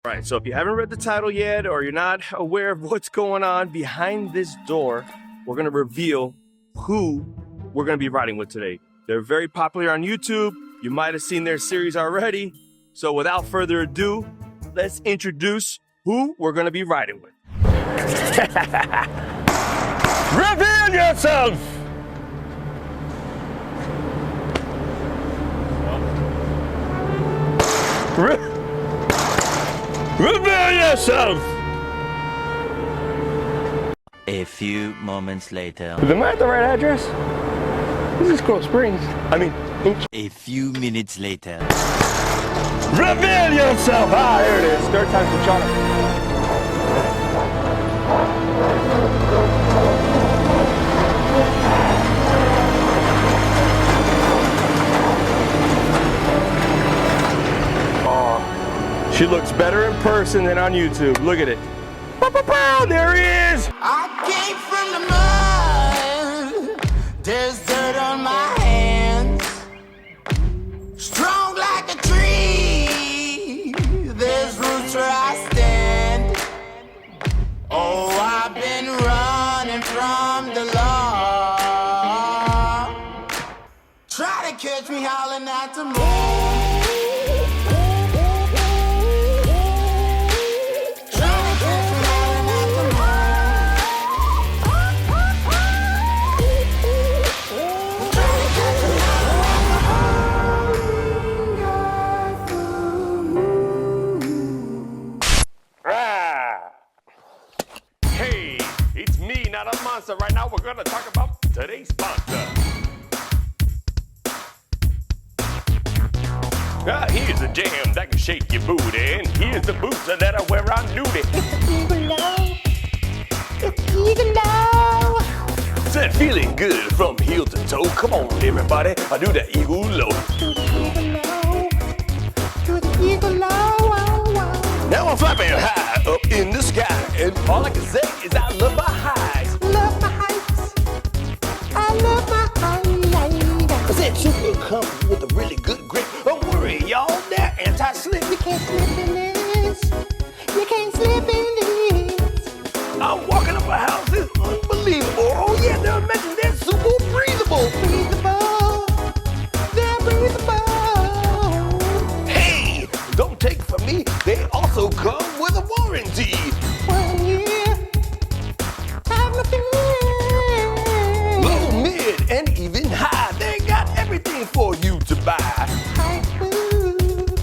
All right, so if you haven't read the title yet or you're not aware of what's going on behind this door, we're going to reveal who we're going to be riding with today. They're very popular on YouTube. You might have seen their series already. So without further ado, let's introduce who we're going to be riding with. Reveal yourself! Reveal yourself! A few moments later. Am I at the right address? This is Coral Springs. A few minutes later. Reveal yourself! Ah, there it is. Third time's the charm. Oh, she looks better in person than on YouTube. Look at it. There he is! I came from the mud. There's dirt on my hands. Strong like a tree. There's roots where I stand. Oh, I've been running from the law. Try to catch me howling at the moon. So right now we're gonna talk about today's sponsor. Here's a jam that can shake your booty, and here's the boots that I wear on duty. It's Eagle Low. Said feeling good from heel to toe. Come on, everybody, I do the Eagle Low. Do the Eagle Low. Now I'm flapping high up in the sky, and all I can say is I love my highs. Love my heights. I love my heights. I said super comfy with a really good grip. Don't worry, y'all, they're anti-slip. You can't slip in this. You can't slip in this. I'm walking up a house, it's unbelievable. Oh yeah, they're mentioning they're super breathable. Breathable. They're breathable. Hey, don't take it from me. They also come with a warranty. 1 year. Have no fear. Low, mid, and even high. They got everything for you to buy. High food.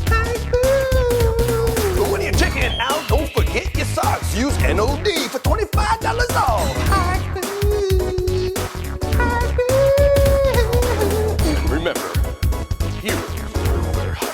High food. But when you're checking it out, don't forget your socks. Use NOD for $25 off. High food. High food. Remember, heroes wear high.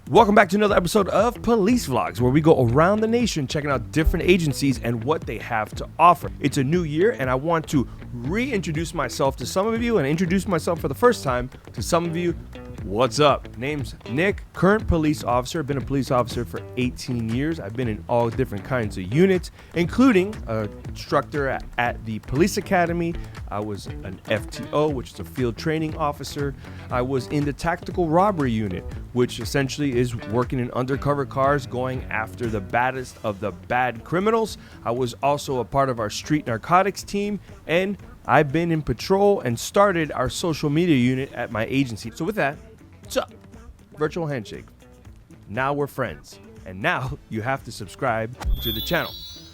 Welcome back to another episode of Police Vlogs, where we go around the nation checking out different agencies and what they have to offer. It's a new year, and I want to reintroduce myself to some of you and introduce myself for the first time to some of you. What's up? Name's Nick, current police officer. Been a police officer for 18 years. I've been in all different kinds of units, including an instructor at the police academy. I was an FTO, which is a field training officer. I was in the tactical robbery unit, which essentially is working in undercover cars, going after the baddest of the bad criminals. I was also a part of our street narcotics team, and I've been in patrol and started our social media unit at my agency. So with that, what's up? Virtual handshake. Now we're friends. And now you have to subscribe to the channel.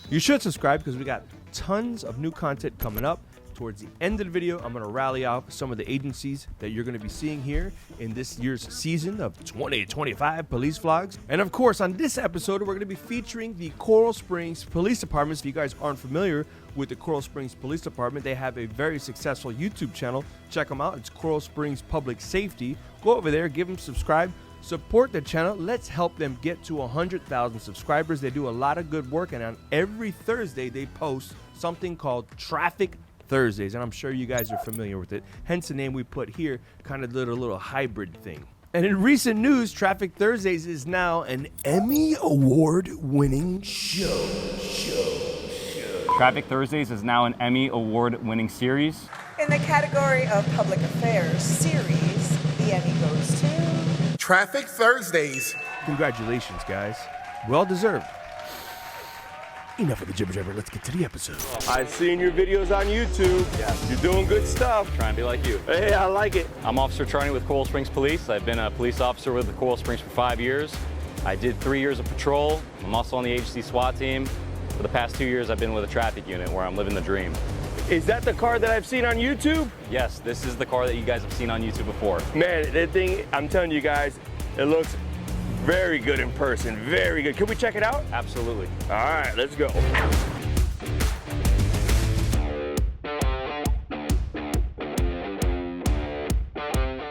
You should subscribe because we got tons of new content coming up. Towards the end of the video, I'm going to rally out some of the agencies that you're going to be seeing here in this year's season of 2025 Police Vlogs. And of course, on this episode, we're going to be featuring the Coral Springs Police Department. If you guys aren't familiar with the Coral Springs Police Department, they have a very successful YouTube channel. Check them out. It's Coral Springs Public Safety. Go over there, give them subscribe, support the channel. Let's help them get to 100,000 subscribers. They do a lot of good work, and on every Thursday, they post something called Traffic Thursdays, and I'm sure you guys are familiar with it. Hence the name we put here, kind of little hybrid thing. And in recent news, Traffic Thursdays is now an Emmy Award-winning show. Traffic Thursdays is now an Emmy Award-winning series. In the category of public affairs series, the Emmy goes to Traffic Thursdays Congratulations, guys. Well deserved. Enough of the jibber jabber. Let's get to the episode. I've seen your videos on YouTube. Yes. You're doing good stuff. Trying to be like you. Hey, I like it. I'm Ofc.Charni with Coral Springs Police. I've been a police officer with the Coral Springs for 5 years. I did 3 years of patrol. I'm also on the agency SWAT team. For the past 2 years, I've been with a traffic unit where I'm living the dream. Is that the car that I've seen on YouTube? Yes, this is the car that you guys have seen on YouTube before. Man, that thing, I'm telling you guys, it looks very good in person. Very good. Can we check it out? Absolutely. All right, let's go.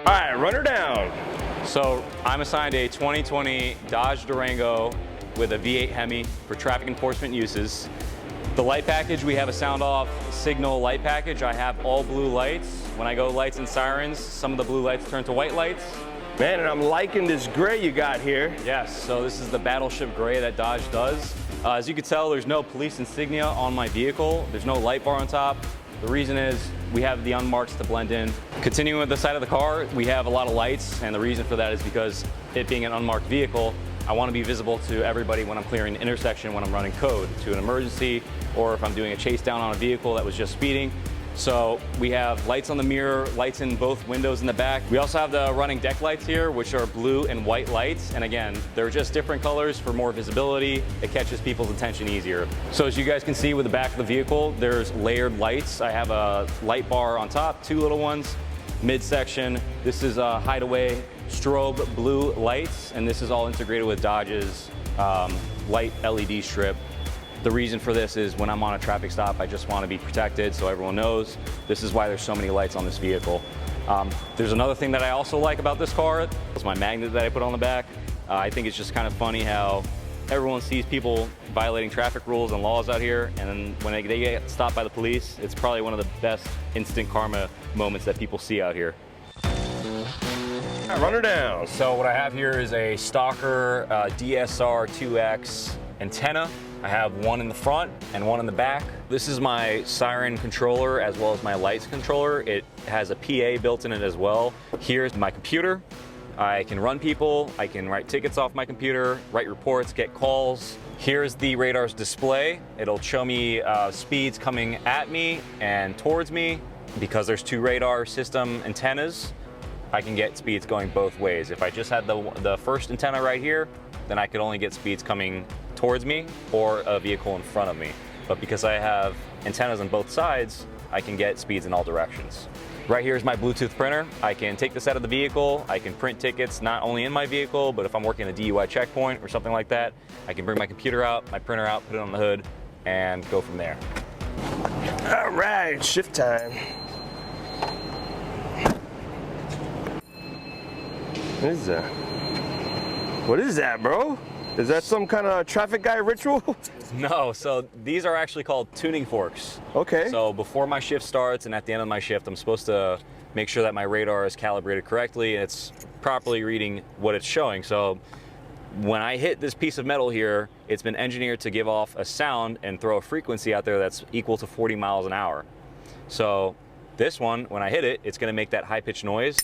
All right, run her down. So I'm assigned a 2020 Dodge Durango with a V8 Hemi for traffic enforcement uses. The light package, we have a sound off signal light package. I have all blue lights. When I go lights and sirens, some of the blue lights turn to white lights. Man, and I'm liking this gray you got here. Yes, so this is the battleship gray that Dodge does. As you can tell, there's no police insignia on my vehicle. There's no light bar on top. The reason is we have the unmarked to blend in. Continuing with the side of the car, we have a lot of lights, and the reason for that is because it being an unmarked vehicle, I want to be visible to everybody when I'm clearing an intersection, when I'm running code to an emergency, or if I'm doing a chase down on a vehicle that was just speeding. So we have lights on the mirror, lights in both windows in the back. We also have the running deck lights here, which are blue and white lights. And again, they're just different colors for more visibility. It catches people's attention easier. So as you guys can see with the back of the vehicle, there's layered lights. I have a light bar on top, 2 little ones, midsection. This is a hideaway strobe blue lights, and this is all integrated with Dodge's light LED strip. The reason for this is when I'm on a traffic stop, I just want to be protected so everyone knows. This is why there's so many lights on this vehicle. There's another thing that I also like about this car. It's my magnet that I put on the back. I think it's just kind of funny how everyone sees people violating traffic rules and laws out here, and then when they get stopped by the police, it's probably one of the best instant karma moments that people see out here. Run her down. So what I have here is a Stalker DSR 2X antenna. I have one in the front and one in the back. This is my siren controller as well as my lights controller. It has a PA built in it as well. Here's my computer. I can run people, I can write tickets off my computer, write reports, get calls. Here's the radar's display. It'll show me speeds coming at me and towards me. Because there's 2 radar system antennas, I can get speeds going both ways. If I just had the first antenna right here, then I could only get speeds coming towards me or a vehicle in front of me. But because I have antennas on both sides, I can get speeds in all directions. Right here is my Bluetooth printer. I can take this out of the vehicle. I can print tickets not only in my vehicle, but if I'm working a DUI checkpoint or something like that, I can bring my computer out, my printer out, put it on the hood, and go from there. All right, shift time. What is that, bro? Is that some kind of traffic guy ritual? No, so these are actually called tuning forks. Okay. So before my shift starts and at the end of my shift, I'm supposed to make sure that my radar is calibrated correctly and it's properly reading what it's showing. So when I hit this piece of metal here, it's been engineered to give off a sound and throw a frequency out there that's equal to 40 miles an hour. So this one, when I hit it, it's gonna make that high-pitched noise.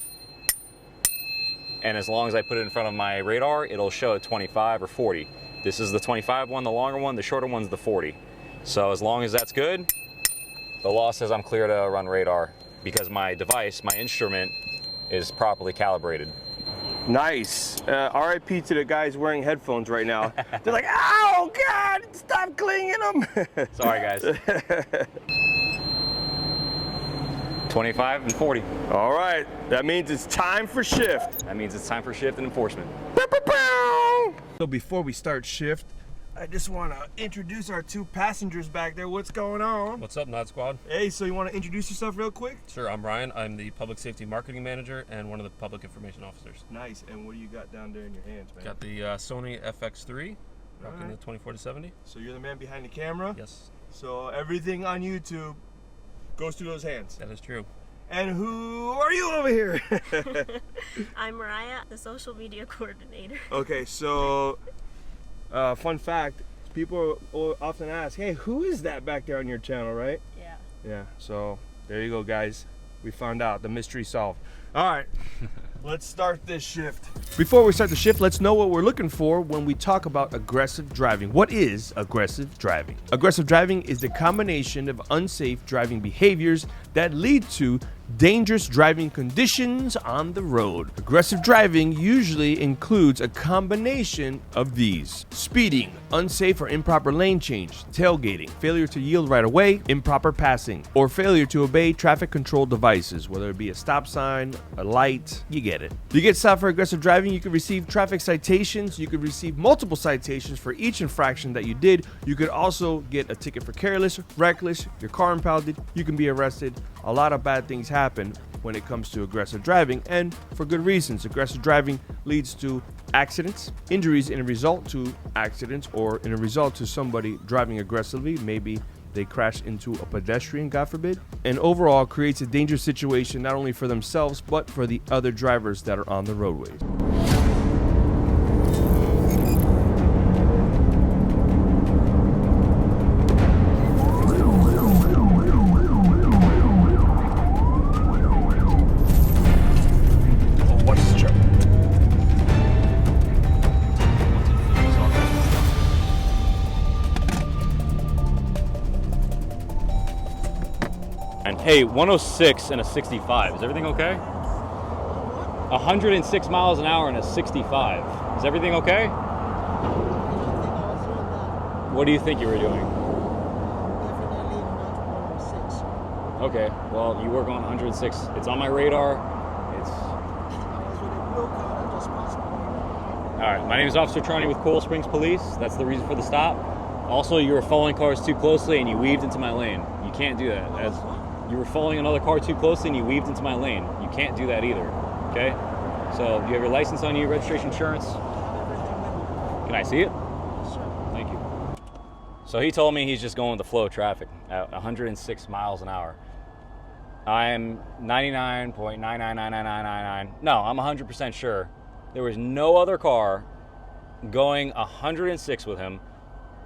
And as long as I put it in front of my radar, it'll show a 25 or 40. This is the 25 one, the longer one, the shorter one's the 40. So as long as that's good, the law says I'm clear to run radar because my device, my instrument, is properly calibrated. Nice. RIP to the guys wearing headphones right now. They're like, oh God, stop clinging them. Sorry guys. 25 and 40. All right, that means it's time for shift. That means it's time for shift and enforcement. So before we start shift, I just want to introduce our 2 passengers back there. What's going on? What's up, Nod Squad? Hey, so you want to introduce yourself real quick? Sure, I'm Ryan. I'm the Public Safety Marketing Manager and one of the Public Information Officers. Nice, and what do you got down there in your hands, man? Got the Sony FX3, rocking the 24-70. So you're the man behind the camera? Yes, So everything on YouTube goes through those hands. that is true. And who are you over here? I'm Mariah, the social media coordinator. Okay, so fun fact, people often ask, hey, who is that back there on your channel, right? Yeah. Yeah, so there you go, guys. We found out, the mystery solved. All right, Let's start this shift. Before we start the shift, let's know what we're looking for when we talk about aggressive driving. What is aggressive driving? Aggressive driving is the combination of unsafe driving behaviors that lead to dangerous driving conditions on the road. Aggressive driving usually includes a combination of these: speeding, unsafe or improper lane change, tailgating, failure to yield right away, improper passing, or failure to obey traffic control devices, whether it be a stop sign, a light, you get it. You get stopped for aggressive driving, you could receive traffic citations, you could receive multiple citations for each infraction that you did. You could also get a ticket for careless, reckless, your car impounded, you can be arrested. A lot of bad things happen when it comes to aggressive driving, and for good reasons. Aggressive driving leads to accidents, injuries in a result to accidents, or in a result to somebody driving aggressively. Maybe they crash into a pedestrian, God forbid, and overall creates a dangerous situation not only for themselves but for the other drivers that are on the roadways. And hey, 106 and a 65. Is everything okay? 106 miles an hour and a 65. Is everything okay? What do you think you were doing? Definitely not 106. Okay, well, you were going 106. It's on my radar. It's... I was with a blue car that just passed by. All right, my name is Ofc.Charni with Coral Springs Police. That's the reason for the stop. Also, you were following cars too closely and you weaved into my lane. You can't do that. You were following another car too closely and you weaved into my lane. You can't do that either, okay? So, do you have your license on you, registration, insurance? Can I see it? Sure. Thank you. So he told me he's just going with the flow of traffic at 106 miles an hour. I'm 99.9999999. No, I'm 100% sure there was no other car going 106 with him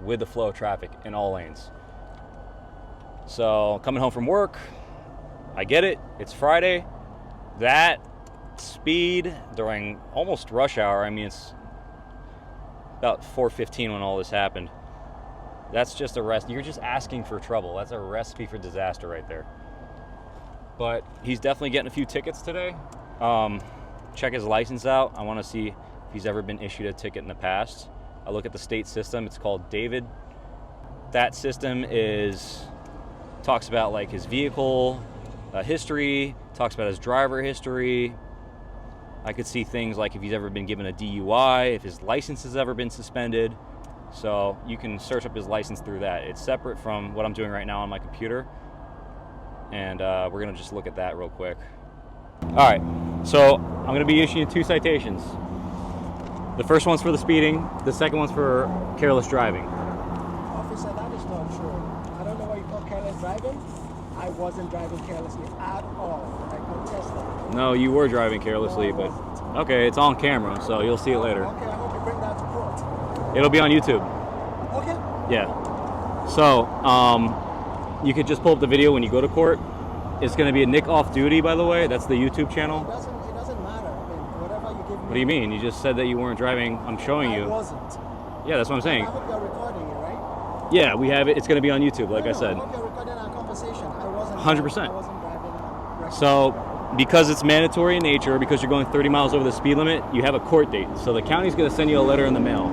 with the flow of traffic in all lanes. So coming home from work, I get it, it's Friday. That speed during almost rush hour, I mean, it's about 4:15 when all this happened. That's just a recipe. You're just asking for trouble. That's a recipe for disaster right there. But he's definitely getting a few tickets today. Check his license out. I want to see if he's ever been issued a ticket in the past. I look at the state system. It's called Dept. That system talks about like his vehicle history, talks about his driver history. I could see things like if he's ever been given a DUI, if his license has ever been suspended. So you can search up his license through that. It's separate from what I'm doing right now on my computer. And we're gonna just look at that real quick. All right, so I'm gonna be issuing 2 citations. The first one's for the speeding, the second one's for careless driving. Officer, that is not true. I don't know why you call careless driving. I wasn't driving carelessly at all. I contest that. No, you were driving carelessly, but okay, it's on camera, so you'll see it later. Okay, I hope you bring that to court. It'll be on YouTube. Okay. Yeah. So, you could just pull up the video when you go to court. It's going to be a Nick Off Duty, by the way. That's the YouTube channel. It doesn't matter. I mean, whatever you give me. What do you mean? You just said that you weren't driving. I'm showing you. I wasn't. Yeah, that's what I'm saying. I hope you're recording it, right? Yeah, we have it. It's going to be on YouTube, like I said. I hope you're recording our conversation. I wasn't. 100%. I wasn't driving. So, because it's mandatory in nature, because you're going 30 miles over the speed limit, you have a court date. So the county's going to send you a letter in the mail.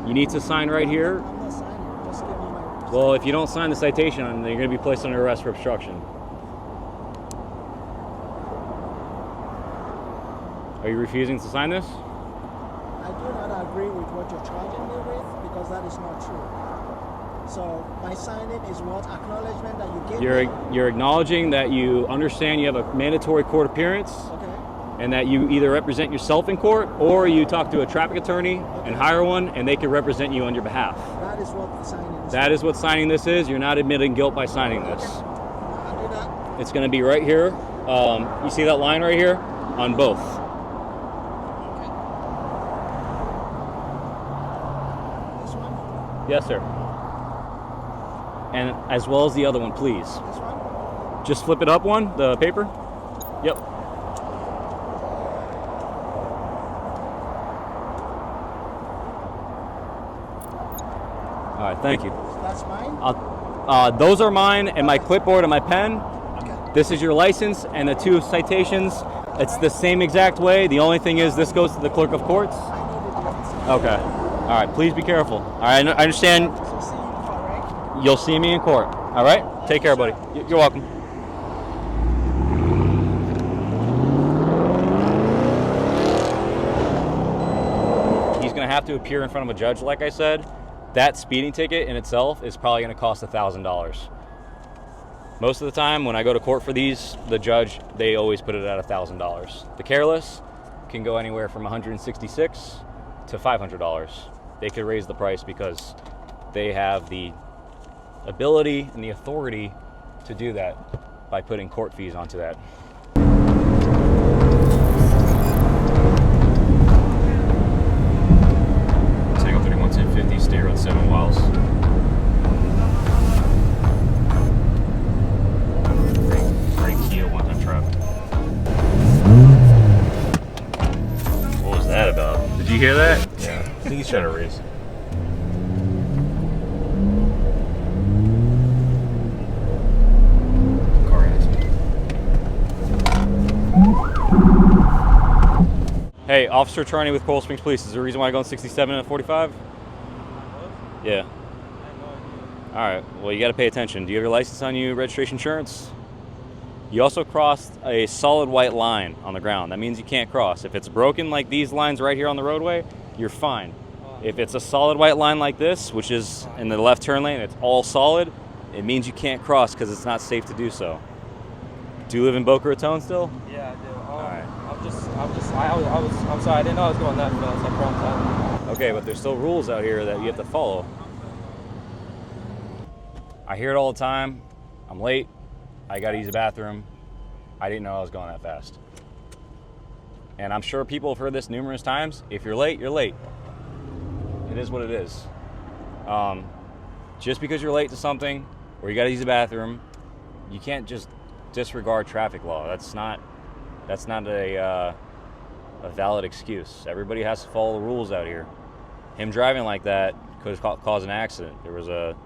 You need to sign right here. I'm not signing. Just give me my. Well, if you don't sign the citation, then you're going to be placed under arrest for obstruction. Are you refusing to sign this? I do not agree with what you're charging me with because that is not true. So my signing is what acknowledgement that you gave me. You're acknowledging that you understand you have a mandatory court appearance. Okay. And that you either represent yourself in court or you talk to a traffic attorney and hire one and they can represent you on your behalf. That is what the signing is. That is what signing this is. You're not admitting guilt by signing this. Okay. I'll do that. It's going to be right here. You see that line right here? On both. Okay. This one? Yes, sir. And as well as the other one, please. This one? Just flip it up one, the paper. Yep. All right, thank you. That's mine? Those are mine, and my clipboard and my pen. Okay. This is your license and the 2 citations. It's the same exact way. The only thing is this goes to the clerk of courts. Okay. All right, please be careful. All right, I understand. So see you in court, right? You'll see me in court. All right? Take care, buddy. You're welcome. He's going to have to appear in front of a judge, like I said. That speeding ticket in itself is probably going to cost $1,000. Most of the time when I go to court for these, the judge, they always put it at $1,000. The careless can go anywhere from $166 to $500. They could raise the price because they have the ability and the authority to do that by putting court fees onto that. Tango 31 1050, stay around 7 miles. Great Kia 1 traffic. What was that about? Did you hear that? Yeah, I think he's trying to race. Hey, Ofc.Charni with Coral Springs Police. Is there a reason why I go on 67 and 45? Yeah. All right. Well, you got to pay attention. Do you have your license on you, registration, insurance? You also crossed a solid white line on the ground. That means you can't cross. If it's broken like these lines right here on the roadway, you're fine. If it's a solid white line like this, which is in the left turn lane, it's all solid, it means you can't cross because it's not safe to do so. Do you live in Boca Raton still? Yeah, I do. All right. I'm sorry, I didn't know I was going that fast. I promise. Okay, but there's still rules out here that you have to follow. I hear it all the time. I'm late. I gotta use the bathroom. I didn't know I was going that fast. And I'm sure people have heard this numerous times. If you're late, you're late. It is what it is. Just because you're late to something or you gotta use the bathroom, you can't just disregard traffic law. That's not a valid excuse. Everybody has to follow the rules out here. Him driving like that could cause an accident. There was a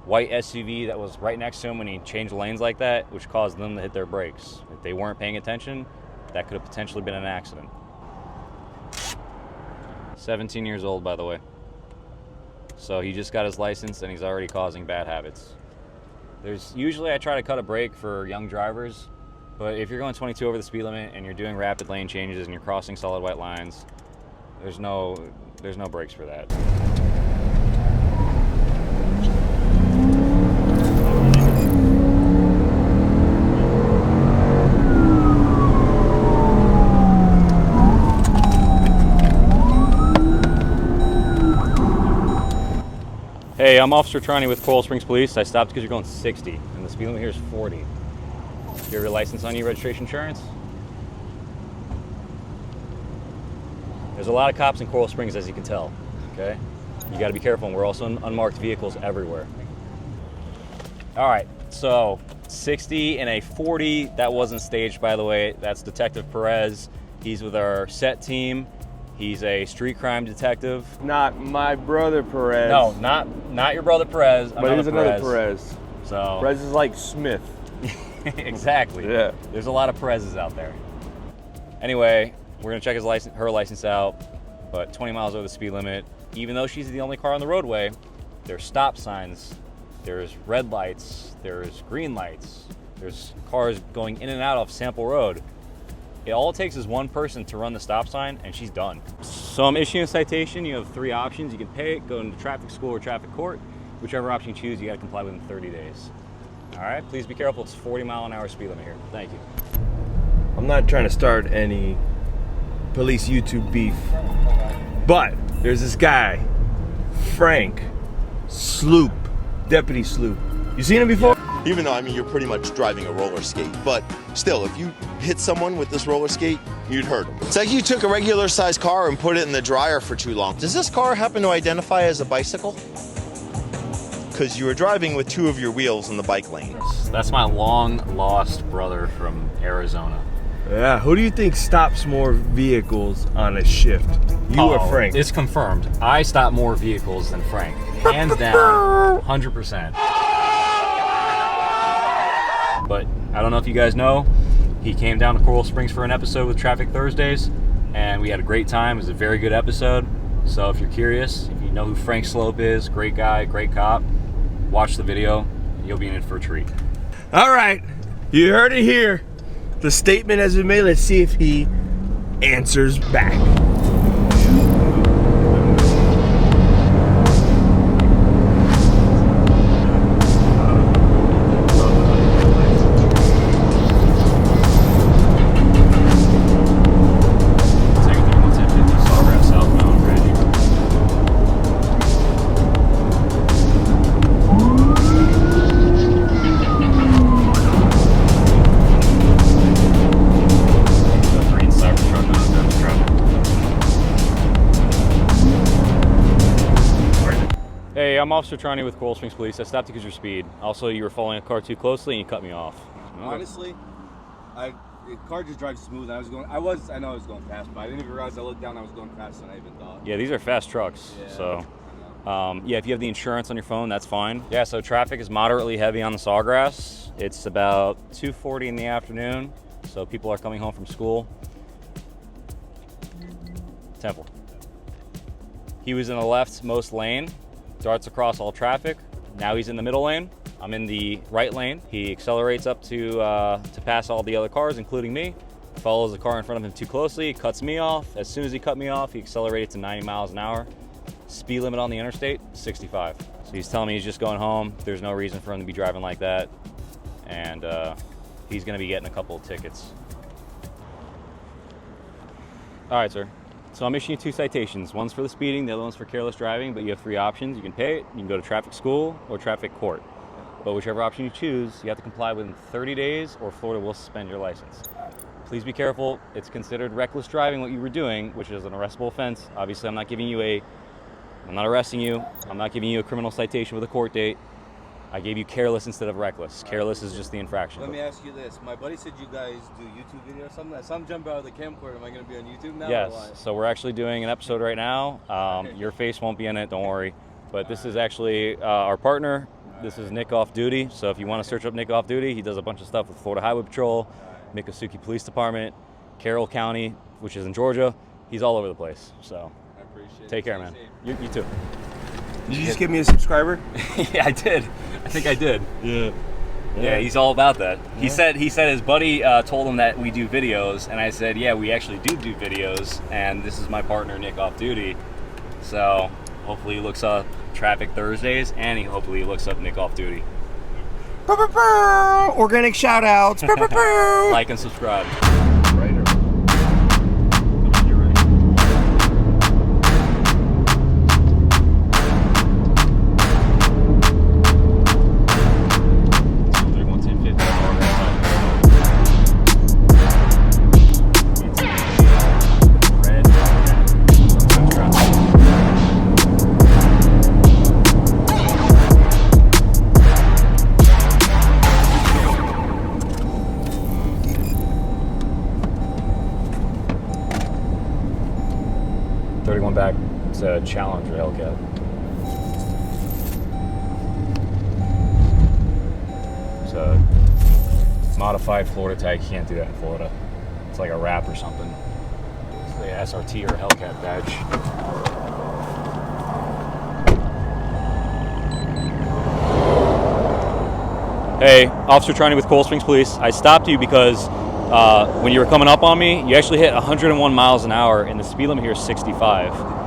white SUV that was right next to him when he changed lanes like that, which caused them to hit their brakes. If they weren't paying attention, that could have potentially been an accident. 17 years old, by the way. So he just got his license and he's already causing bad habits. Usually I try to cut a break for young drivers, but if you're going 22 over the speed limit and you're doing rapid lane changes and you're crossing solid white lines, there's no brakes for that. Hey, I'm Ofc.Charni with Coral Springs Police. I stopped because you're going 60, and the speed limit here is 40. Do you have your license on you, registration, insurance? There's a lot of cops in Coral Springs, as you can tell, okay? You gotta be careful, and we're also in unmarked vehicles everywhere. All right, so 60 and a 40, that wasn't staged, by the way. That's Detective Perez. He's with our set team. He's a street crime detective. Not my brother Perez. No, not your brother Perez. But he's another Perez. So Perez is like Smith. Exactly. Yeah. There's a lot of Perez's out there. Anyway, we're gonna check her license out, but 20 miles over the speed limit. Even though she's the only car on the roadway, there's stop signs, there's red lights, there's green lights, there's cars going in and out of Sample Road. All it takes is one person to run the stop sign and she's done. So I'm issuing a citation. You have 3 options. You can pay it, go into traffic school or traffic court. Whichever option you choose, you gotta comply within 30 days. All right, please be careful. It's 40-mile-an-hour speed limit here. Thank you. I'm not trying to start any police YouTube beef, but there's this guy, Frank Sloup, Deputy Sloup. You seen him before? Even though, I mean, you're pretty much driving a roller skate, but still, if you hit someone with this roller skate, you'd hurt them. It's like you took a regular sized car and put it in the dryer for too long. Does this car happen to identify as a bicycle? Because you were driving with 2 of your wheels in the bike lane. That's my long lost brother from Arizona. Yeah, who do you think stops more vehicles on a shift? You or Frank? It's confirmed. I stop more vehicles than Frank. Hands down, 100%. But I don't know if you guys know, he came down to Coral Springs for an episode with Traffic Thursdays, and we had a great time. It was a very good episode. So if you're curious, if you know who Frank Sloup is, great guy, great cop, watch the video. You'll be in it for a treat. All right, you heard it here. The statement has been made. Let's see if he answers back. Hey, I'm Ofc.Charni with Coral Springs Police. I stopped you because of your speed. Also, you were following a car too closely and you cut me off. Honestly, the car just drives smooth. I know I was going fast, but I didn't even realize I looked down. I was going faster than I even thought. Yeah, these are fast trucks. Yeah. So, yeah, if you have the insurance on your phone, that's fine. Yeah, so traffic is moderately heavy on the Sawgrass. It's about 2:40 in the afternoon, so people are coming home from school. Temple. He was in the leftmost lane. Darts across all traffic. Now he's in the middle lane. I'm in the right lane. He accelerates up to pass all the other cars, including me. Follows the car in front of him too closely, cuts me off. As soon as he cut me off, he accelerated to 90 miles an hour. Speed limit on the interstate, 65. So he's telling me he's just going home. There's no reason for him to be driving like that. And he's gonna be getting a couple of tickets. All right, sir. So I'm issuing you 2 citations. One's for the speeding, the other one's for careless driving, but you have 3 options. You can pay it, you can go to traffic school or traffic court. But whichever option you choose, you have to comply within 30 days or Florida will suspend your license. Please be careful. It's considered reckless driving what you were doing, which is an arrestable offense. Obviously, I'm not arresting you. I'm not giving you a criminal citation with a court date. I gave you careless instead of reckless. Careless is just the infraction. Let me ask you this. My buddy said you guys do YouTube videos or something. So I'm jumping out of the camcorder. Am I going to be on YouTube now? Yes. So we're actually doing an episode right now. Your face won't be in it. Don't worry. But this is actually our partner. This is Nick Off Duty. So if you want to search up Nick Off Duty, he does a bunch of stuff with Florida Highway Patrol, Miccosukee Police Department, Carroll County, which is in Georgia. He's all over the place. So I appreciate it. Take care, man. You too. Did you just give me a subscriber? Yeah, I did. I think I did. Yeah, he's all about that. He said his buddy told him that we do videos, and I said, yeah, we actually do videos, and this is my partner, Nick Off Duty. So hopefully he looks up Traffic Thursdays, and hopefully he looks up Nick Off Duty. Organic shoutouts. Like and subscribe. Back to Challenger Hellcat. It's a modified Florida tag. You can't do that in Florida. It's like a wrap or something. It's the SRT or Hellcat badge. Hey, Ofc.Charni with Coral Springs Police. I stopped you because when you were coming up on me, you actually hit 101 miles an hour, and the speed limit here is 65.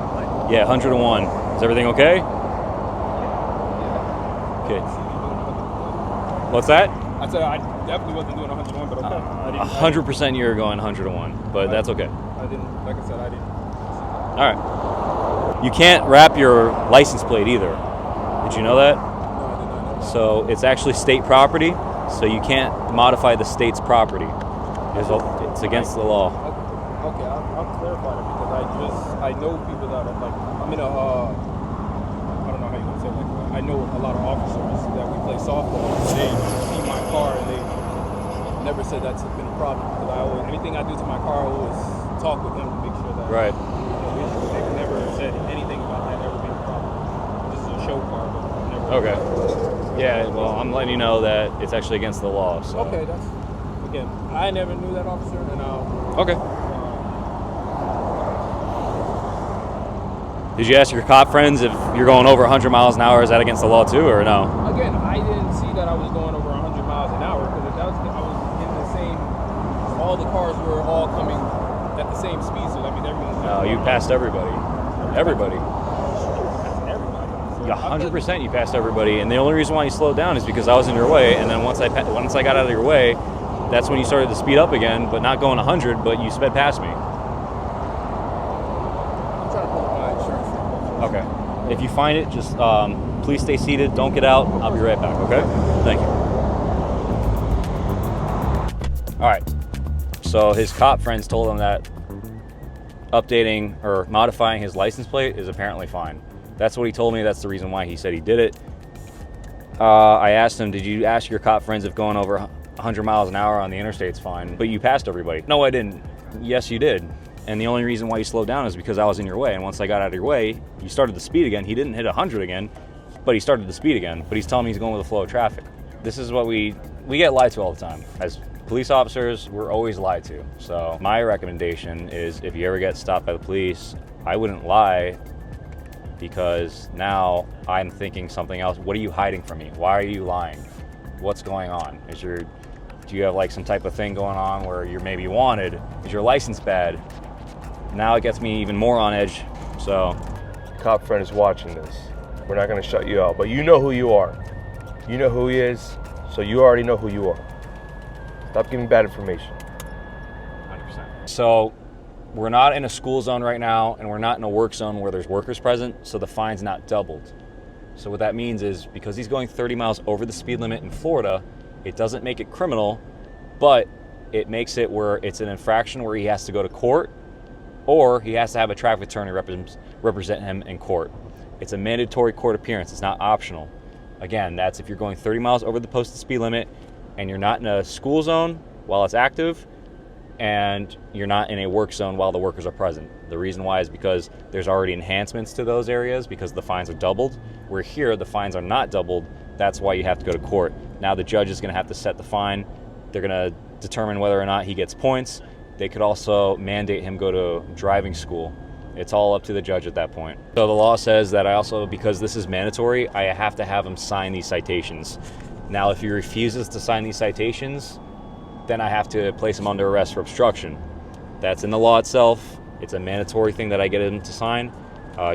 Yeah, 101. Is everything okay? Okay. What's that? I said I definitely wasn't doing 101, but okay. 100% you're going 101, but that's okay. I didn't, like I said, I didn't. All right. You can't wrap your license plate either. Did you know that? No, I did not know. So it's actually state property, so you can't modify the state's property. It's against the law. Okay, I'll clarify that because I know people that are like, I'm in a, I don't know how you want to say it, like, I know a lot of officers that we play softball. They see my car and they never said that's been a problem. Because I always, anything I do to my car, I always talk with them to make sure that. Right. They've never said anything about that ever being a problem. This is a show car, but never. Okay. Yeah, well, I'm letting you know that it's actually against the law. So. Okay, that's, again, I never knew that officer, and Okay. Did you ask your cop friends if you're going over 100 miles an hour, is that against the law too, or no? Again, I didn't see that I was going over 100 miles an hour, because I was in the same, all the cars were all coming at the same speed, so that means everyone. No, you passed everybody. Everybody. Everybody. 100% you passed everybody, and the only reason why you slowed down is because I was in your way, and then once I got out of your way, that's when you started to speed up again, but not going 100, but you sped past me. I'm trying to pull up my insurance. Okay. If you find it, just please stay seated, don't get out, I'll be right back, okay? Thank you. All right, so his cop friends told him that updating or modifying his license plate is apparently fine. That's what he told me. That's the reason why he said he did it. I asked him, did you ask your cop friends if going over 100 miles an hour on the interstate's fine? But you passed everybody. No, I didn't. Yes, you did. And the only reason why you slowed down is because I was in your way. And once I got out of your way, you started to speed again. He didn't hit 100 again, but he started to speed again. But he's telling me he's going with the flow of traffic. This is what we get lied to all the time. As police officers, we're always lied to. So my recommendation is if you ever get stopped by the police, I wouldn't lie, because now I'm thinking something else. What are you hiding from me? Why are you lying? What's going on? Do you have like some type of thing going on where you're maybe wanted? Is your license bad? Now it gets me even more on edge. So, Cop friend is watching this. We're not gonna shut you out, but you know who you are. You know who he is, so you already know who you are. Stop giving bad information. 100%. So, we're not in a school zone right now, and we're not in a work zone where there's workers present, so the fine's not doubled. So what that means is, because he's going 30 miles over the speed limit in Florida, it doesn't make it criminal, but it makes it where it's an infraction where he has to go to court, or he has to have a traffic attorney represent him in court. It's a mandatory court appearance. It's not optional. Again, that's if you're going 30 miles over the posted speed limit, and you're not in a school zone while it's active, and you're not in a work zone while the workers are present. The reason why is because there's already enhancements to those areas because the fines are doubled. Where here, the fines are not doubled. That's why you have to go to court. Now the judge is going to have to set the fine. They're going to determine whether or not he gets points. They could also mandate him go to driving school. It's all up to the judge at that point. So the law says that I also, because this is mandatory, I have to have him sign these citations. Now, if he refuses to sign these citations, then I have to place him under arrest for obstruction. That's in the law itself. It's a mandatory thing that I get him to sign.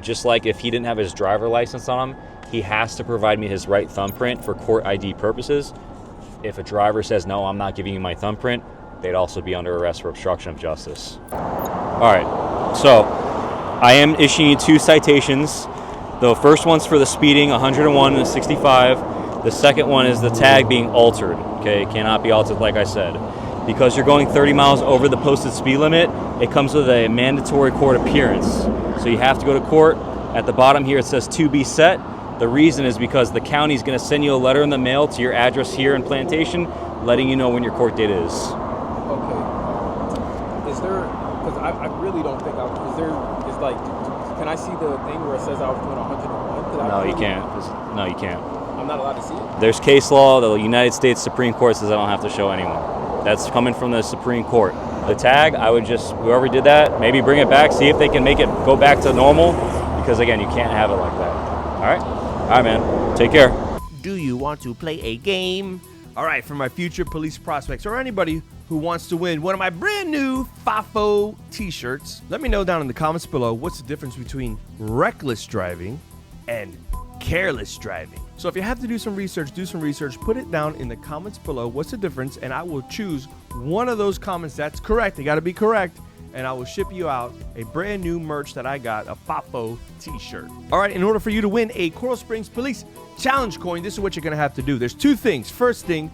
Just like if he didn't have his driver license on him, he has to provide me his right thumbprint for court ID purposes. If a driver says, no, I'm not giving you my thumbprint, they'd also be under arrest for obstruction of justice. All right, so I am issuing you 2 citations. The first one's for the speeding, 101 and 65. The second one is the tag being altered. Okay, it cannot be altered like I said. Because you're going 30 miles over the posted speed limit, it comes with a mandatory court appearance. So you have to go to court. At the bottom here it says to be set. The reason is because the county's going to send you a letter in the mail to your address here in Plantation, letting you know when your court date is. Okay. Is there, because I really don't think is like, can I see the thing where it says I was doing 101? No, you can't. No, you can't. I'm not allowed to see it? There's case law. The United States Supreme Court says I don't have to show anyone. That's coming from the Supreme Court. The tag, I would just, whoever did that, maybe bring it back, see if they can make it go back to normal, because again, you can't have it like that. All right? All right, man. Take care. Do you want to play a game? All right, for my future police prospects or anybody who wants to win one of my brand new FAFO t-shirts, let me know down in the comments below what's the difference between reckless driving and careless driving. So if you have to do some research, put it down in the comments below. What's the difference? And I will choose one of those comments that's correct. They got to be correct. And I will ship you out a brand new merch that I got, a FAFO t-shirt. All right, in order for you to win a Coral Springs Police Challenge coin, this is what you're going to have to do. There's 2 things. First thing,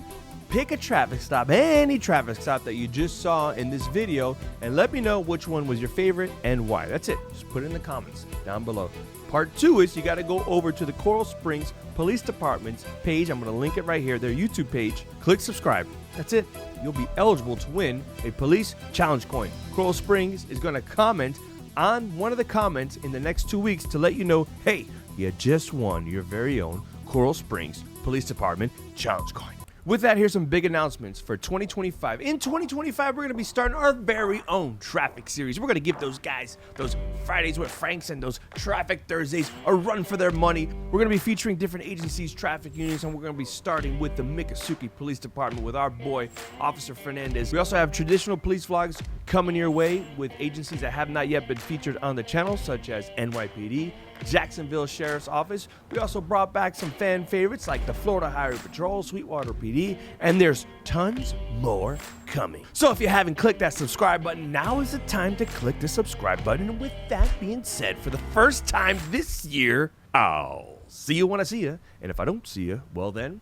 pick a traffic stop, any traffic stop that you just saw in this video, and let me know which one was your favorite and why. That's it. Just put it in the comments down below. Part 2 is you got to go over to the Coral Springs Police Department's page. I'm going to link it right here, their YouTube page. Click subscribe. That's it. You'll be eligible to win a police challenge coin. Coral Springs is going to comment on one of the comments in the next 2 weeks to let you know, hey, you just won your very own Coral Springs Police Department challenge coin. With that, here's some big announcements for 2025. In 2025, we're going to be starting our very own traffic series. We're going to give those guys, those Fridays with Franks and those Traffic Thursdays, a run for their money. We're going to be featuring different agencies, traffic unions, and we're going to be starting with the Miccosukee Police Department with our boy, Officer Fernandez. We also have traditional police vlogs coming your way with agencies that have not yet been featured on the channel, such as NYPD, Jacksonville Sheriff's Office. We also brought back some fan favorites like the Florida Highway Patrol, Sweetwater PD, and there's tons more coming. So if you haven't clicked that subscribe button, now is the time to click the subscribe button. And with that being said, for the first time this year, I'll see you when I see you. And if I don't see you, well then,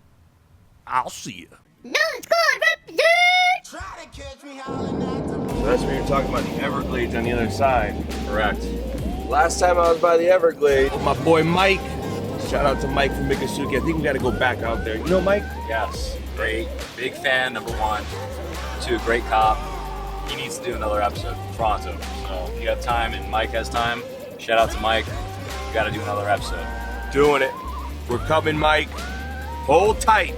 I'll see you. So that's what you're talking about, the Everglades on the other side. Correct. Last time I was by the Everglades with my boy Mike. Shout out to Mike from Miccosukee. I think we got to go back out there. You know Mike? Yes. Great. Big fan, number one. 2, great cop. He needs to do another episode from Toronto. So if you have time and Mike has time, shout out to Mike. You got to do another episode. Doing it. We're coming, Mike. Hold tight.